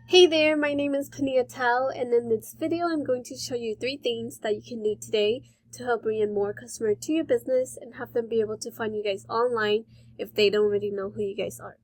Hey there, my name is Panyia, and in this video I'm going to show you 3 things that you can do today to help bring in more customers to your business and have them be able to find you guys online if they don't already know who you guys are.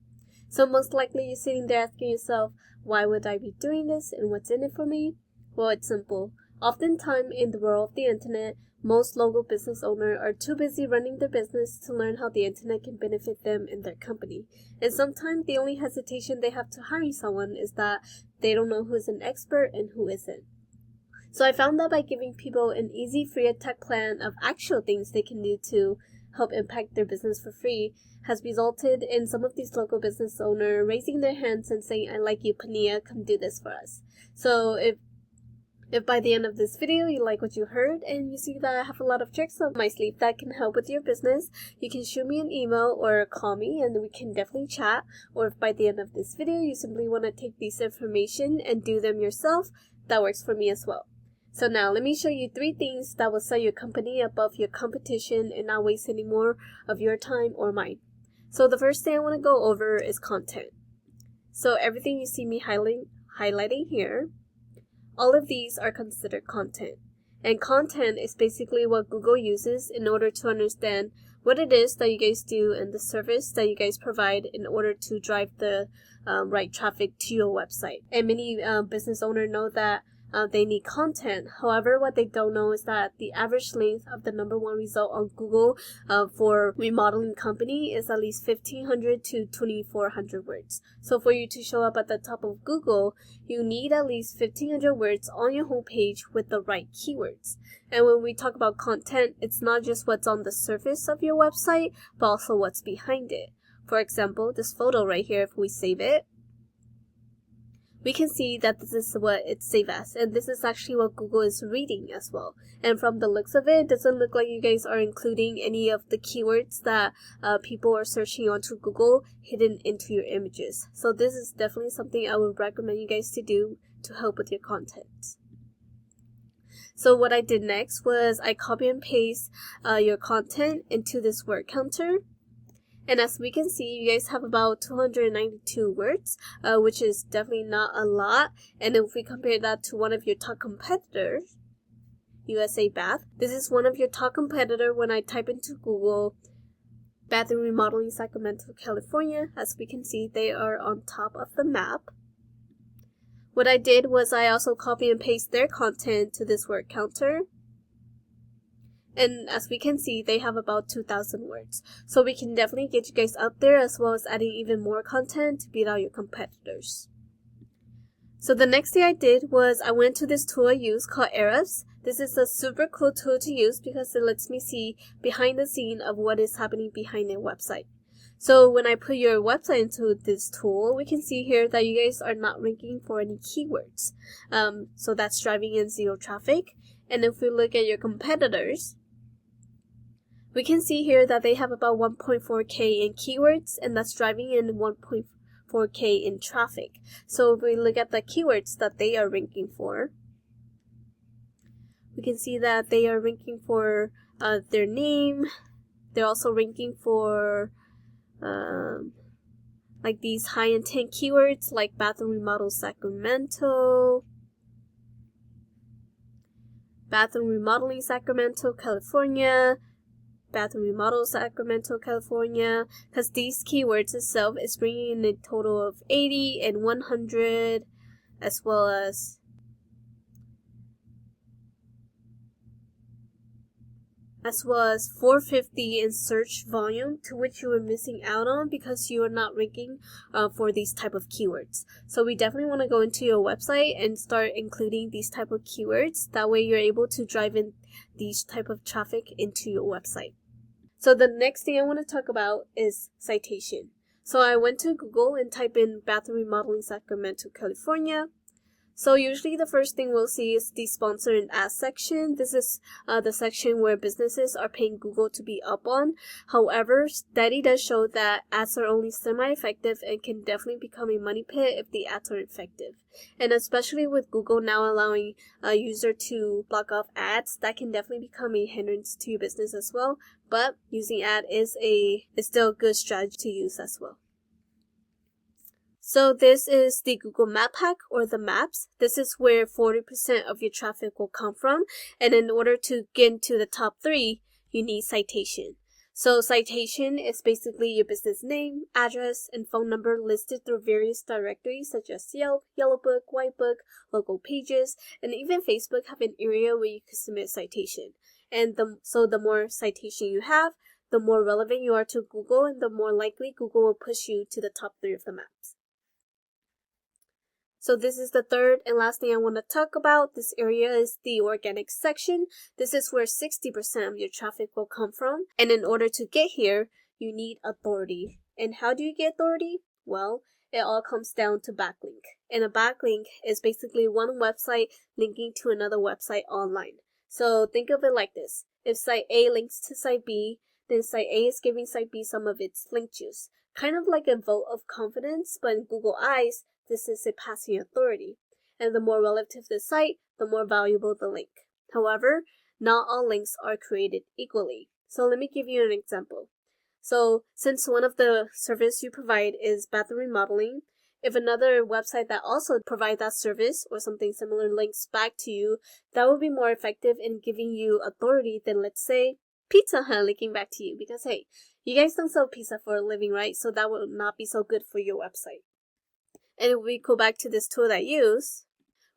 So most likely you're sitting there asking yourself, why would I be doing this and what's in it for me? Well, it's simple. Oftentimes in the world of the internet, most local business owners are too busy running their business to learn how the internet can benefit them and their company. And sometimes the only hesitation they have to hiring someone is that they don't know who's an expert and who isn't. So I found that by giving people an easy free tech plan of actual things they can do to help impact their business for free has resulted in some of these local business owners raising their hands and saying, I like you, Panyia, come do this for us. So if by the end of this video you like what you heard and you see that I have a lot of tricks up my sleeve that can help with your business, you can shoot me an email or call me and we can definitely chat. Or if by the end of this video you simply want to take these information and do them yourself, that works for me as well. So now let me show you 3 things that will set your company above your competition and not waste any more of your time or mine. So the first thing I want to go over is content. So everything you see me highlighting here, all of these are considered content. And content is basically what Google uses in order to understand what it is that you guys do and the service that you guys provide in order to drive the right traffic to your website. And many business owners know that they need content. However, what they don't know is that the average length of the #1 result on Google for remodeling company is at least 1,500 to 2,400 words. So for you to show up at the top of Google, you need at least 1,500 words on your homepage with the right keywords. And when we talk about content, it's not just what's on the surface of your website, but also what's behind it. For example, this photo right here, if we save it, we can see that this is what it's saved as, and this is actually what Google is reading as well. And from the looks of it, it doesn't look like you guys are including any of the keywords that people are searching onto Google hidden into your images. So this is definitely something I would recommend you guys to do to help with your content. So what I did next was I copy and paste your content into this word counter. And as we can see, you guys have about 292 words, which is definitely not a lot. And if we compare that to one of your top competitors, USA Bath, this is one of your top competitor when I type into Google bathroom remodeling Sacramento, California. As we can see, they are on top of the map. What I did was I also copy and paste their content to this word counter. And as we can see, they have about 2,000 words. So we can definitely get you guys up there as well as adding even more content to beat out your competitors. So the next thing I did was I went to this tool I use called Ahrefs. This is a super cool tool to use because it lets me see behind the scene of what is happening behind a website. So when I put your website into this tool, we can see here that you guys are not ranking for any keywords. So that's driving in 0 traffic. And if we look at your competitors, we can see here that they have about 1.4K in keywords, and that's driving in 1.4K in traffic. So if we look at the keywords that they are ranking for, we can see that they are ranking for their name. They're also ranking for like these high intent keywords like bathroom remodel Sacramento, bathroom remodeling Sacramento, California, bathroom remodel Sacramento, California, because these keywords itself is bringing in a total of 80 and 100 as well as as well as 450 in search volume, to which you were missing out on because you are not ranking for these type of keywords. So we definitely want to go into your website and start including these type of keywords. That way you're able to drive in these type of traffic into your website. So the next thing I want to talk about is citation. So I went to Google and typed in bathroom remodeling Sacramento, California. So usually the first thing we'll see is the sponsor and ads section. This is the section where businesses are paying Google to be up on. However, study does show that ads are only semi-effective and can definitely become a money pit if the ads are effective. And especially with Google now allowing a user to block off ads, that can definitely become a hindrance to your business as well. But using ad is still a good strategy to use as well. So this is the Google Map hack, or the maps. This is where 40% of your traffic will come from. And in order to get into the top 3, you need citation. So citation is basically your business name, address, and phone number listed through various directories such as Yelp, Yellow Book, White Book, local pages, and even Facebook have an area where you can submit citation. And so the more citation you have, the more relevant you are to Google, and the more likely Google will push you to the top 3 of the maps. So this is the third and last thing I want to talk about. This area is the organic section. This is where 60% of your traffic will come from. And in order to get here, you need authority. And how do you get authority? Well, it all comes down to backlink. And a backlink is basically one website linking to another website online. So think of it like this. If site A links to site B, then site A is giving site B some of its link juice. Kind of like a vote of confidence, but in Google eyes, this is a passing authority. And the more relative the site, the more valuable the link. However, not all links are created equally. So let me give you an example. So since one of the service you provide is bathroom remodeling, if another website that also provides that service or something similar links back to you, that will be more effective in giving you authority than, let's say, Pizza Hut linking back to you. Because hey, you guys don't sell pizza for a living, right? So that will not be so good for your website. And if we go back to this tool that I use,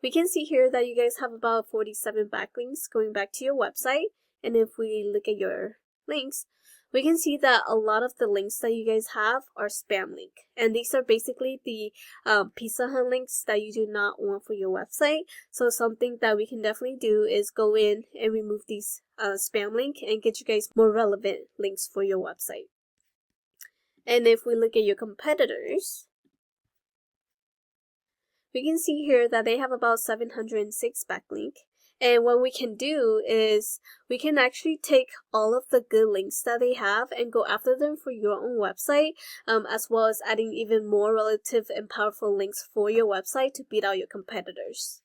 we can see here that you guys have about 47 backlinks going back to your website. And if we look at your links, we can see that a lot of the links that you guys have are spam link. And these are basically the Pizza Hut links that you do not want for your website. So something that we can definitely do is go in and remove these spam link and get you guys more relevant links for your website. And if we look at your competitors, we can see here that they have about 706 backlink. And what we can do is we can actually take all of the good links that they have and go after them for your own website, as well as adding even more relative and powerful links for your website to beat out your competitors.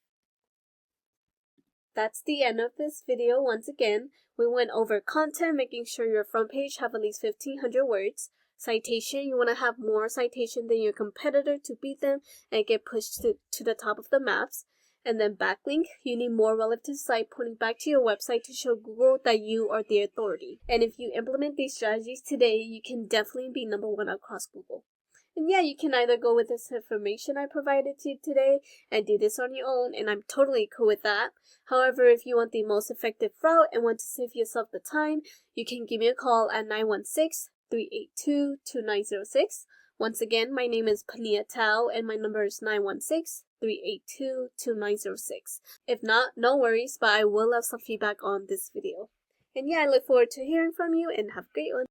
That's the end of this video. Once again, we went over content, making sure your front page have at least 1,500 words. Citation, you want to have more citation than your competitor to beat them and get pushed to the top of the maps. And then backlink, you need more relative site pointing back to your website to show Google that you are the authority. And if you implement these strategies today, you can definitely be #1 across Google. And yeah, you can either go with this information I provided to you today and do this on your own, and I'm totally cool with that. However, if you want the most effective route and want to save yourself the time, you can give me a call at 916-382-2906. Once again, my name is Panyia and my number is 916-382-2906. If not, no worries, but I will have some feedback on this video. And yeah, I look forward to hearing from you and have a great one.